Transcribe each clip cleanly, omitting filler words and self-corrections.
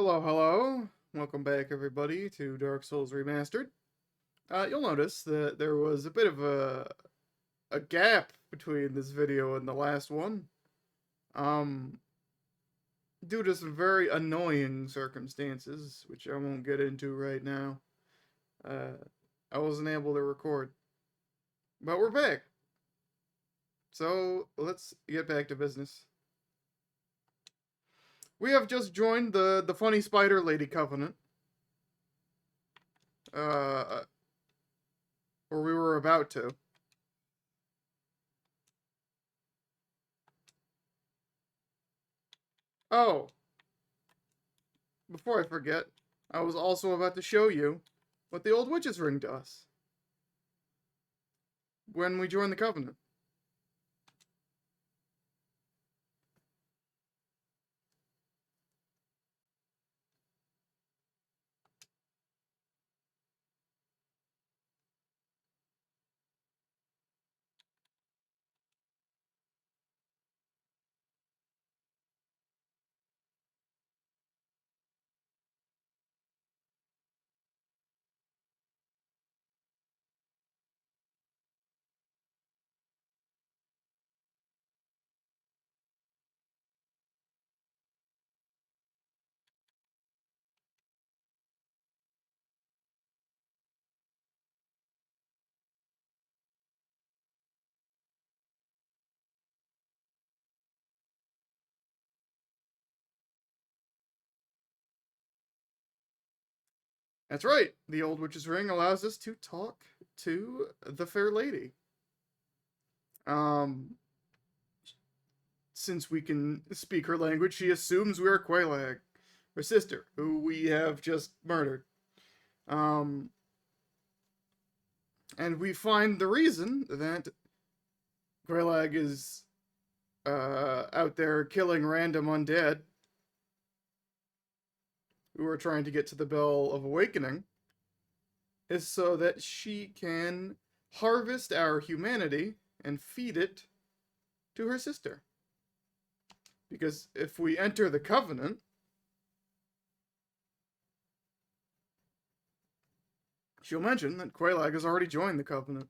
Hello, hello. Welcome back, everybody, to Dark Souls Remastered. You'll notice that there was a bit of a gap between this video and the last one. Um, Due to some very annoying circumstances, which I won't get into right now. Uh, I wasn't able to record. But we're back. So, let's get back to business. We have just joined the Funny Spider Lady Covenant. Uh, or we were about to. Oh, before I forget, I was also about to show you what the old witch's ring does when we join the covenant. That's right, the old witch's ring allows us to talk to the fair lady. Um, since we can speak her language, she assumes we are Quelaag, her sister, who we have just murdered. Um, and we find the reason that Quelaag is out there killing random undead who are trying to get to the Bell of Awakening is so that she can harvest our humanity and feed it to her sister. Because if we enter the Covenant, she'll mention that Quelaag has already joined the Covenant.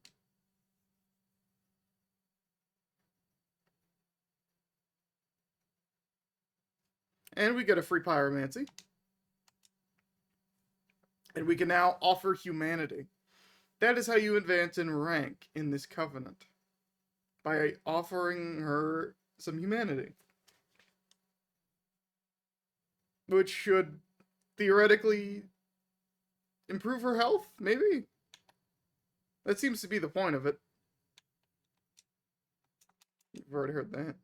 And we get a free pyromancy. And we can now offer humanity. That is how you advance in rank in this Covenant. By offering her some humanity. Which should theoretically improve her health, maybe? That seems to be the point of it. You've already heard that.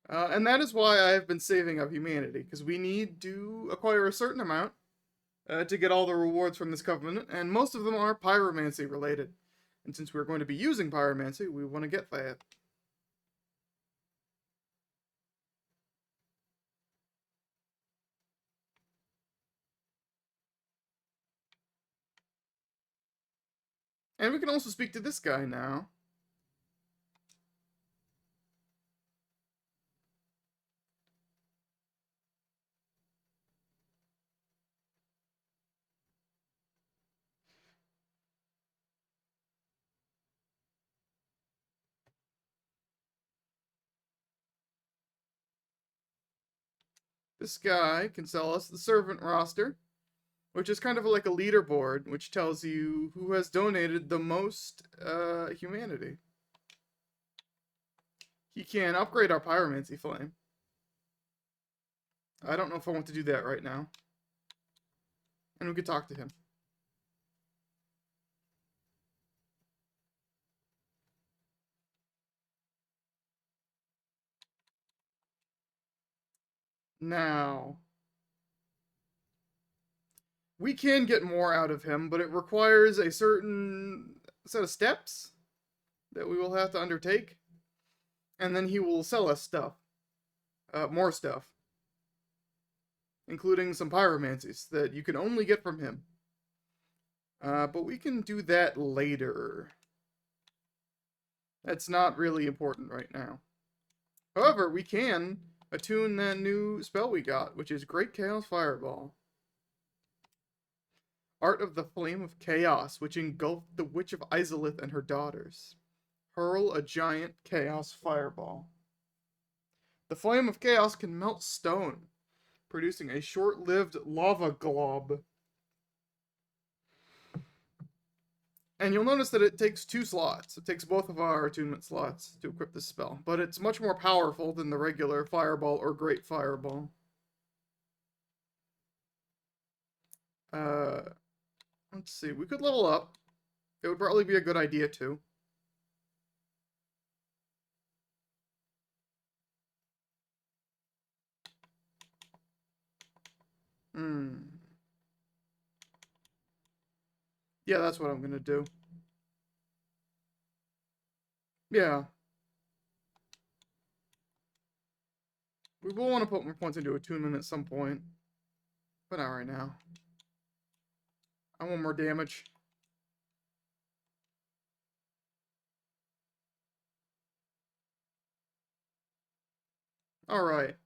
And that is why I have been saving up humanity, because we need to acquire a certain amount to get all the rewards from this covenant, and most of them are pyromancy related. And since we're going to be using pyromancy, we want to get that. And we can also speak to this guy now. This guy can sell us the servant roster, which is kind of like a leaderboard, which tells you who has donated the most humanity. He can upgrade our pyromancy flame. I don't know if I want to do that right now. And we could talk to him. Now, we can get more out of him, but it requires a certain set of steps that we will have to undertake. And then he will sell us stuff. More stuff. Including some pyromancies that you can only get from him. But we can do that later. That's not really important right now. However, we can attune that new spell we got, which is Great Chaos Fireball. Art of the Flame of Chaos, which engulfed the Witch of Izalith and her daughters. Hurl a giant chaos fireball. The Flame of Chaos can melt stone, producing a short-lived lava glob. And you'll notice that it takes 2 slots. It takes both of our attunement slots to equip this spell, but it's much more powerful than the regular Fireball or Great Fireball. Let's see. We could level up. It would probably be a good idea too. Yeah, that's what I'm gonna do. Yeah. We will want to put more points into attunement at some point. But not right now. I want more damage. Alright.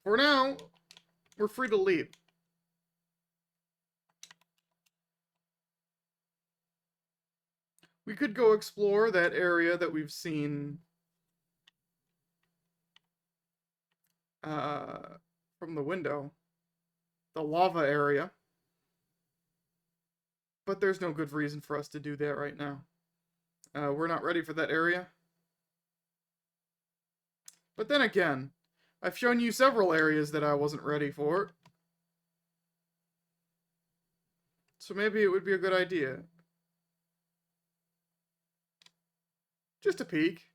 For now, we're free to leave. We could go explore that area that we've seen from the window. The lava area. But there's no good reason for us to do that right now. We're not ready for that area. But then again, I've shown you several areas that I wasn't ready for. So maybe it would be a good idea. Just a peek.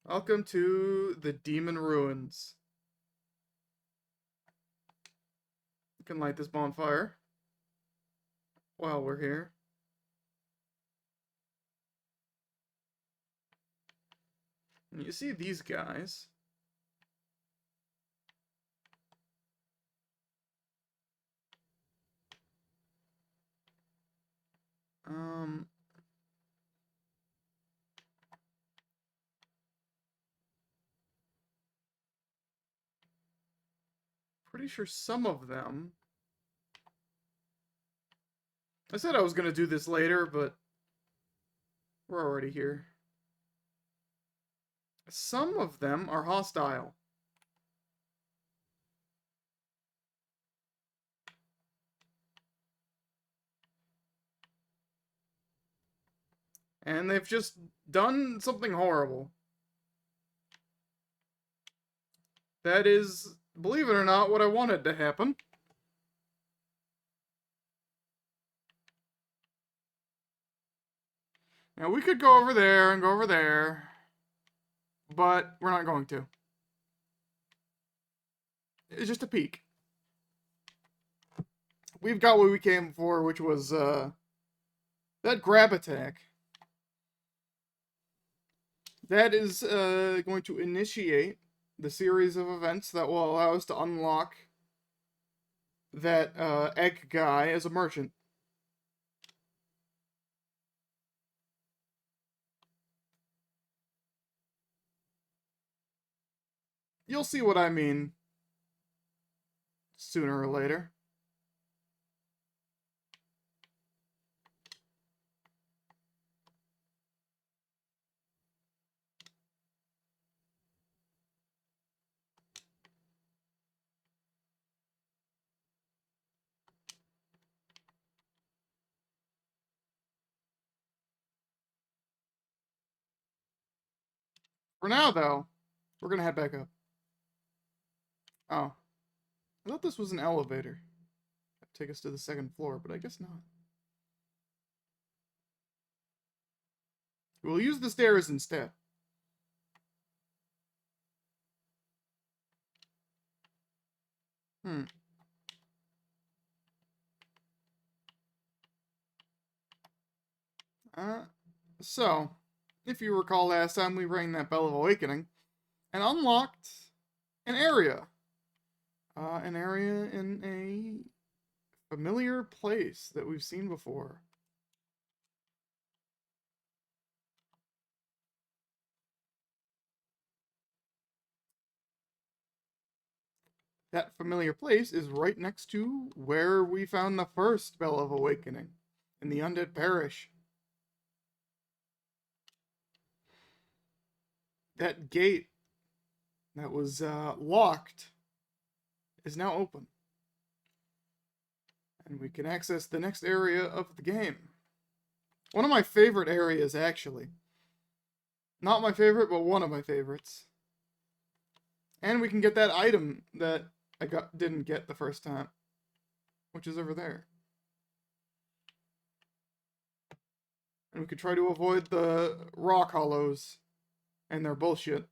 Welcome to the Demon Ruins. You can light this bonfire while we're here. And you see these guys. Pretty sure some of them... I said I was going to do this later, but we're already here. Some of them are hostile. And they've just done something horrible. That is, believe it or not, what I wanted to happen. Now, we could go over there and go over there, but we're not going to. It's just a peek. We've got what we came for, which was, that grab attack. That is, going to initiate the series of events that will allow us to unlock that, egg guy as a merchant. You'll see what I mean sooner or later. For now, though, we're gonna head back up. Oh. I thought this was an elevator. That'd take us to the 2nd floor, but I guess not. We'll use the stairs instead. So, if you recall last time, we rang that Bell of Awakening and unlocked an area. An area in a Familiar place that we've seen before. That familiar place is right next to where we found the first Bell of Awakening, in the Undead Parish. That gate that was locked is now open. And we can access the next area of the game. One of my favorite areas, actually. Not my favorite, but one of my favorites. And we can get that item that I didn't get the first time, which is over there. And we could try to avoid the rock hollows and their bullshit.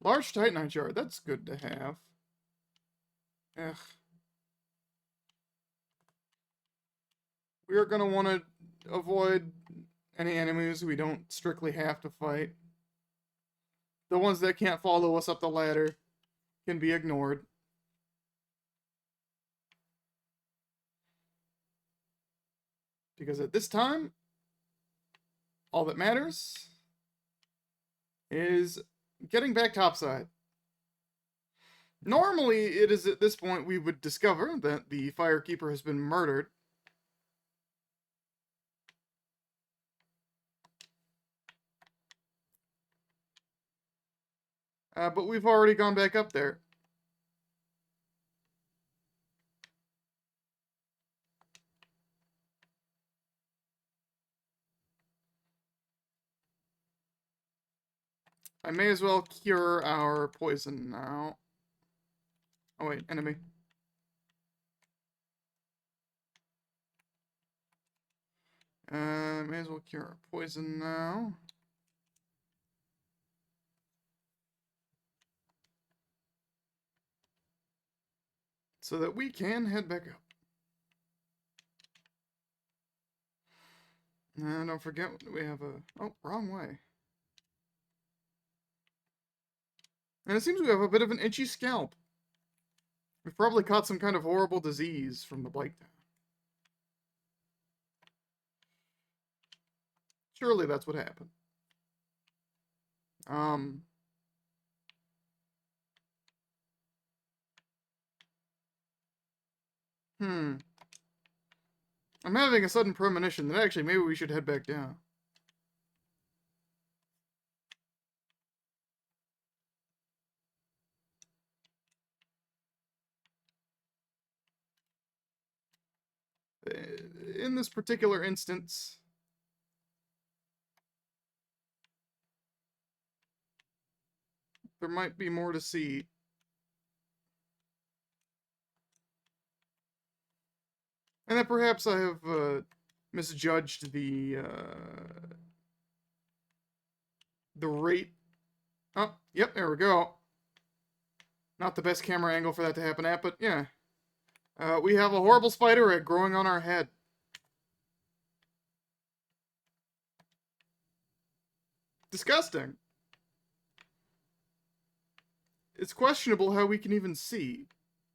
Large Titanite shard, that's good to have. Ugh. We are going to want to avoid any enemies we don't strictly have to fight. The ones that can't follow us up the ladder can be ignored. Because at this time, all that matters is getting back topside. Normally, it is at this point we would discover that the Firekeeper has been murdered. But we've already gone back up there. I may as well cure our poison now. Oh wait, enemy. May as well cure our poison now. So that we can head back up. And don't forget, we have a... Oh, wrong way. And it seems we have a bit of an itchy scalp. We've probably caught some kind of horrible disease from the Blake Town. Surely that's what happened. I'm having a sudden premonition that actually maybe we should head back down. In this particular instance, there might be more to see. And that perhaps I have misjudged the rate. Oh, yep, there we go. Not the best camera angle for that to happen at, but yeah. We have a horrible spider egg growing on our head. Disgusting. It's questionable how we can even see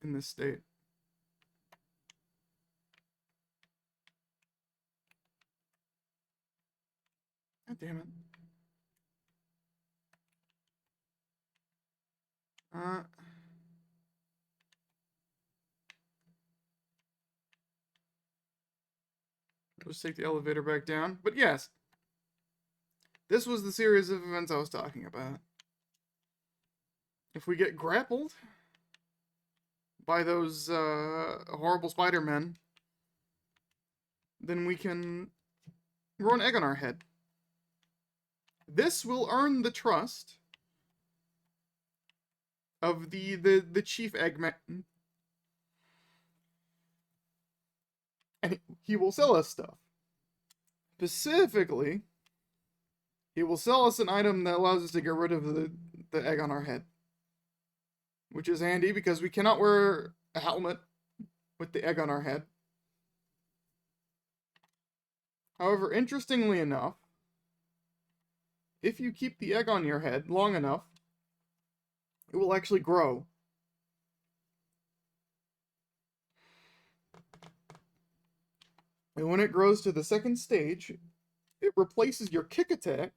in this state. God damn it. Let's take the elevator back down. But yes, this was the series of events I was talking about. If we get grappled by those horrible Spider-Men, then we can grow an egg on our head. This will earn the trust of the chief Eggman. And he will sell us stuff. Specifically, he will sell us an item that allows us to get rid of the egg on our head. Which is handy because we cannot wear a helmet with the egg on our head. However, interestingly enough, if you keep the egg on your head long enough, it will actually grow. And when it grows to the second stage, it replaces your kick attack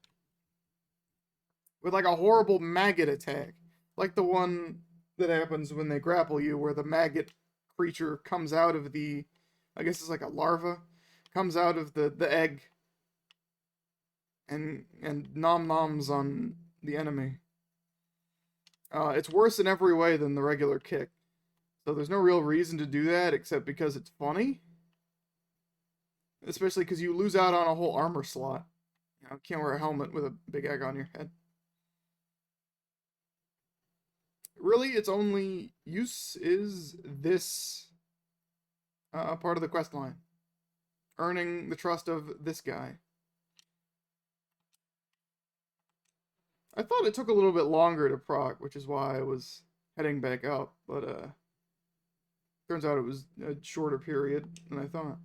with like a horrible maggot attack. Like the one that happens when they grapple you, where the maggot creature comes out of the, I guess it's like a larva, comes out of the egg and nom noms on the enemy. It's worse in every way than the regular kick. So there's no real reason to do that except because it's funny. Especially because you lose out on a whole armor slot. You know, can't wear a helmet with a big egg on your head. Really, its only use is this part of the quest line. Earning the trust of this guy. I thought it took a little bit longer to proc, which is why I was heading back up, but turns out it was a shorter period than I thought.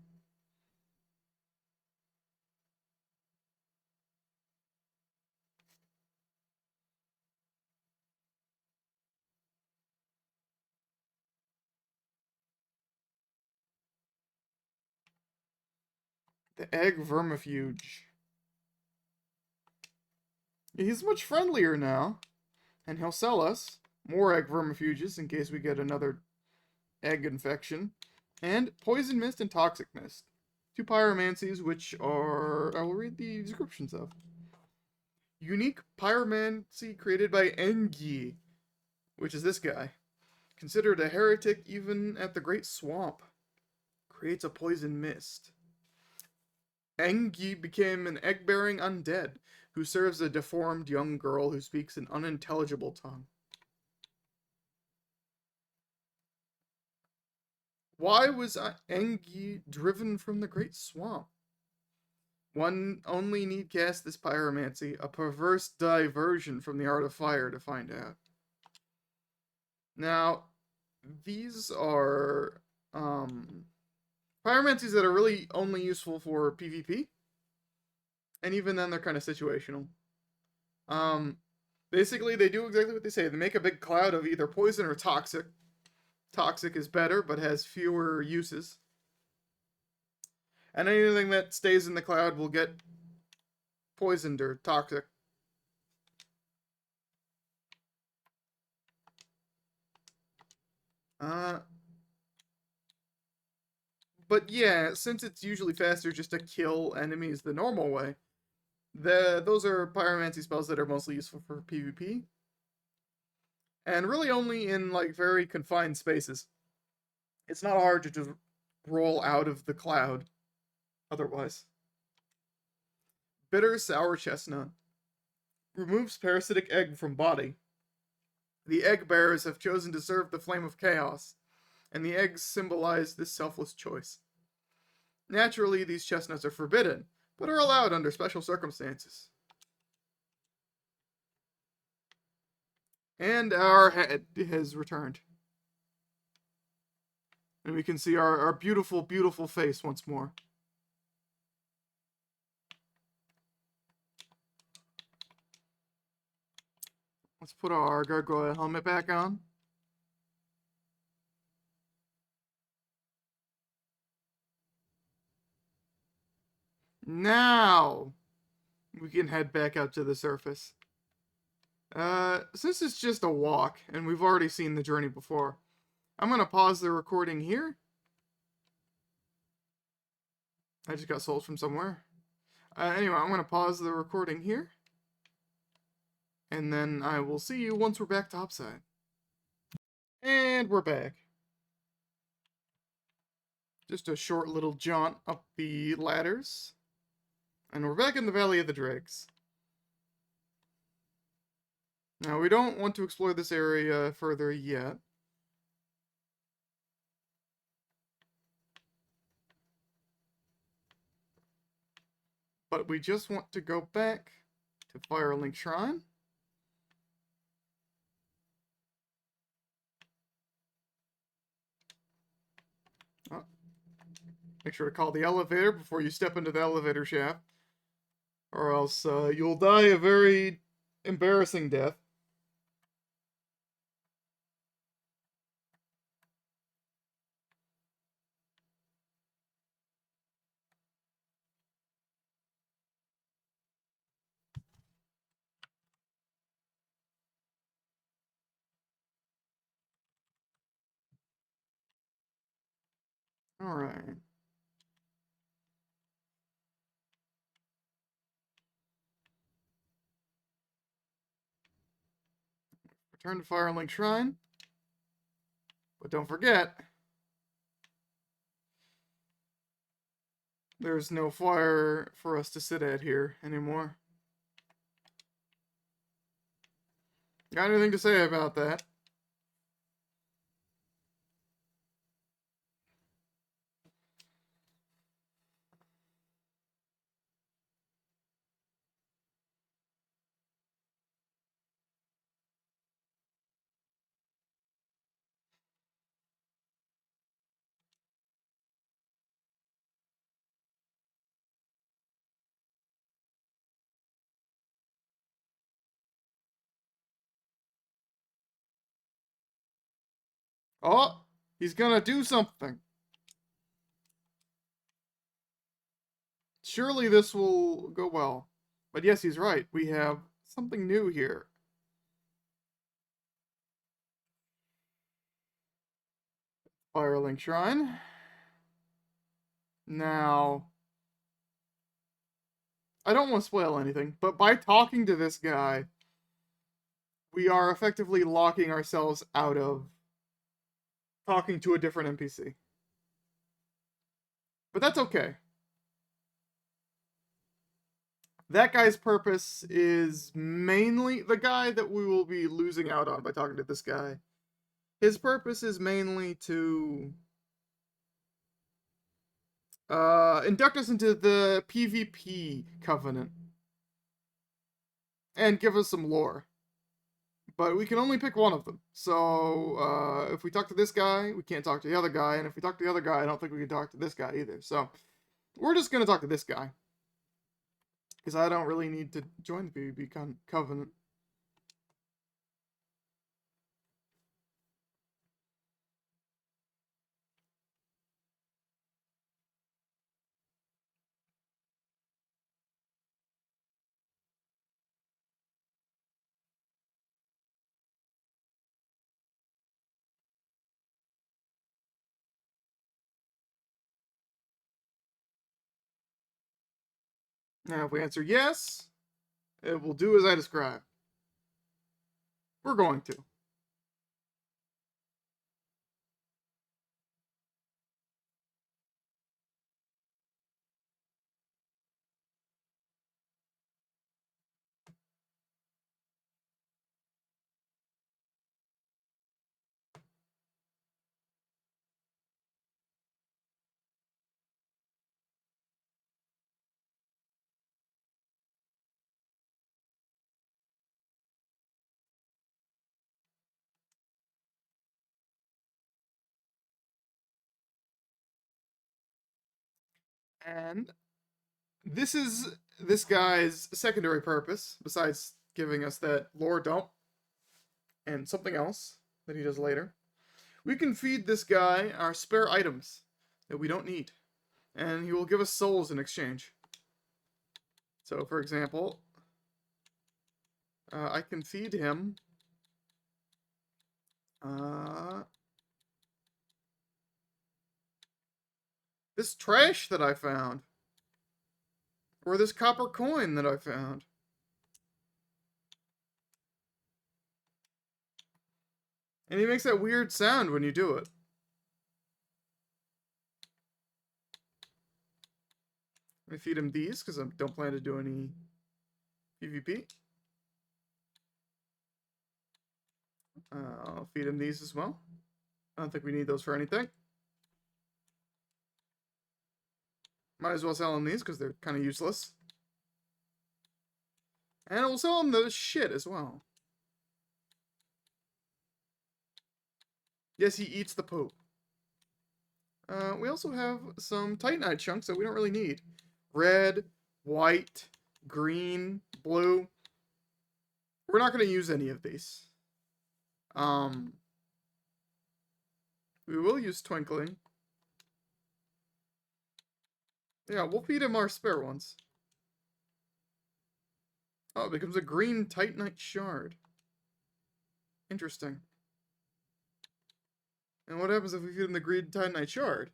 The egg vermifuge. He's much friendlier now, and he'll sell us more egg vermifuges in case we get another egg infection, and poison mist and toxic mist. Two pyromancies, which are I will read the descriptions of. Unique pyromancy created by Engi, which is this guy. Considered a heretic even at the Great Swamp. Creates a poison mist. Engi became an egg-bearing undead who serves a deformed young girl who speaks an unintelligible tongue. Why was Engi driven from the Great Swamp? One only need cast this pyromancy, a perverse diversion from the art of fire, to find out. Now, these are pyromancies that are really only useful for PvP, and even then they're kind of situational. Basically, they do exactly what they say. They make a big cloud of either poison or toxic. Toxic is better, but has fewer uses. And anything that stays in the cloud will get poisoned or toxic. But yeah, since it's usually faster just to kill enemies the normal way, those are pyromancy spells that are mostly useful for PvP. And really only in like very confined spaces. It's not hard to just roll out of the cloud otherwise. Bitter sour chestnut. Removes parasitic egg from body. The egg bearers have chosen to serve the flame of chaos, and the eggs symbolize this selfless choice. Naturally, these chestnuts are forbidden, but are allowed under special circumstances. And our head has returned. And we can see our beautiful, beautiful face once more. Let's put our gargoyle helmet back on. Now, we can head back out to the surface. Since it's just a walk, and we've already seen the journey before, I'm going to pause the recording here. I just got sold from somewhere. Anyway, I'm going to pause the recording here. And then I will see you once we're back topside. And we're back. Just a short little jaunt up the ladders. And we're back in the Valley of the Dregs. Now, we don't want to explore this area further yet. But we just want to go back to Firelink Shrine. Oh. Make sure to call the elevator before you step into the elevator shaft. Or else you'll die a very embarrassing death. Alright. Return to Firelink Shrine. But don't forget, there's no fire for us to sit at here anymore. Got anything to say about that? Oh, he's gonna do something. Surely this will go well. But yes, he's right. We have something new here. Firelink Shrine. Now, I don't want to spoil anything, but by talking to this guy, we are effectively locking ourselves out of talking to a different NPC. But that's okay. That guy's purpose is mainly the guy that we will be losing out on by talking to this guy. His purpose is mainly to induct us into the PvP covenant and give us some lore. But we can only pick one of them. So if we talk to this guy, we can't talk to the other guy, and if we talk to the other guy, I don't think we can talk to this guy either. So we're just gonna talk to this guy because I don't really need to join the PvP covenant. Now, if we answer yes, it will do as I described. We're going to. And this is this guy's secondary purpose, besides giving us that lore dump and something else that he does later. We can feed this guy our spare items that we don't need, and he will give us souls in exchange. So, for example, I can feed him this trash that I found, or this copper coin that I found. And he makes that weird sound when you do it. Let me feed him these, because I don't plan to do any PvP. I'll feed him these as well. I don't think we need those for anything. Might as well sell him these, because they're kind of useless. And we'll sell him the shit as well. Yes, he eats the poop. We also have some Titanite chunks that we don't really need. Red, white, green, blue. We're not going to use any of these. We will use Twinkling. Yeah, we'll feed him our spare ones. Oh, it becomes a green Titanite shard. Interesting. And what happens if we feed him the green Titanite shard?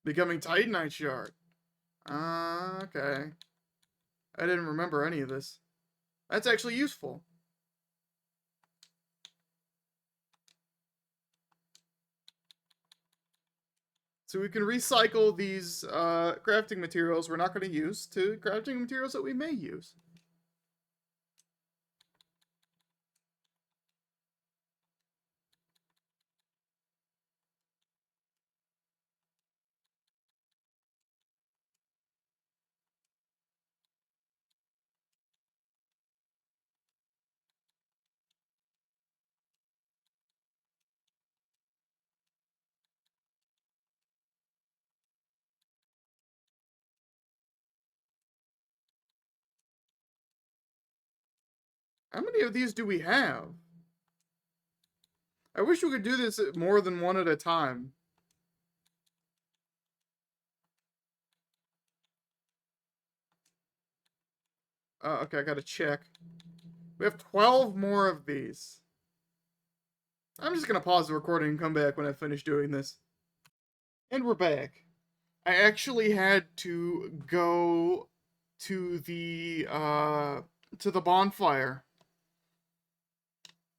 Becoming Titanite Shard. Okay. I didn't remember any of this. That's actually useful. So we can recycle these crafting materials we're not going to use to crafting materials that we may use. How many of these do we have? I wish we could do this more than one at a time. Okay, I gotta check. We have 12 more of these. I'm just gonna pause the recording and come back when I finish doing this. And we're back. I actually had to go to the bonfire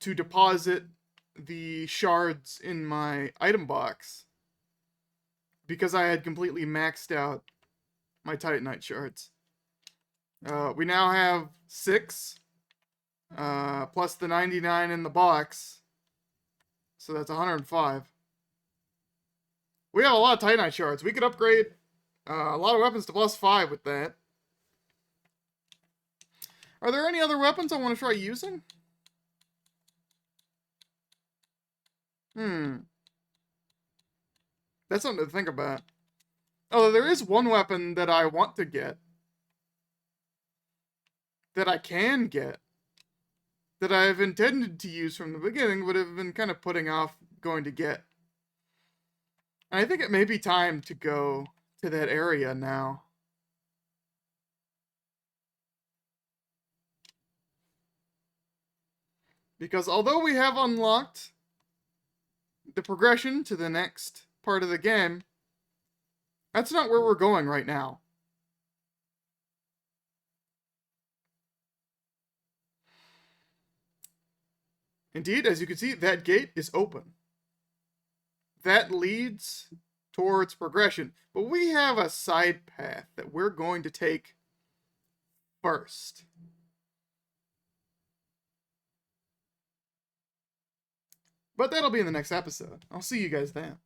to deposit the shards in my item box because I had completely maxed out my Titanite shards. We now have 6, plus the 99 in the box, so that's 105. We have a lot of Titanite shards. We could upgrade a lot of weapons to +5 with that. Are there any other weapons I want to try using? That's something to think about. Oh, there is one weapon that I want to get. That I can get. That I've intended to use from the beginning, but have been kind of putting off going to get. And I think it may be time to go to that area now. Because although we have unlocked the progression to the next part of the game, that's not where we're going right now. Indeed, as you can see, that gate is open. That leads towards progression. But we have a side path that we're going to take first. But that'll be in the next episode. I'll see you guys then.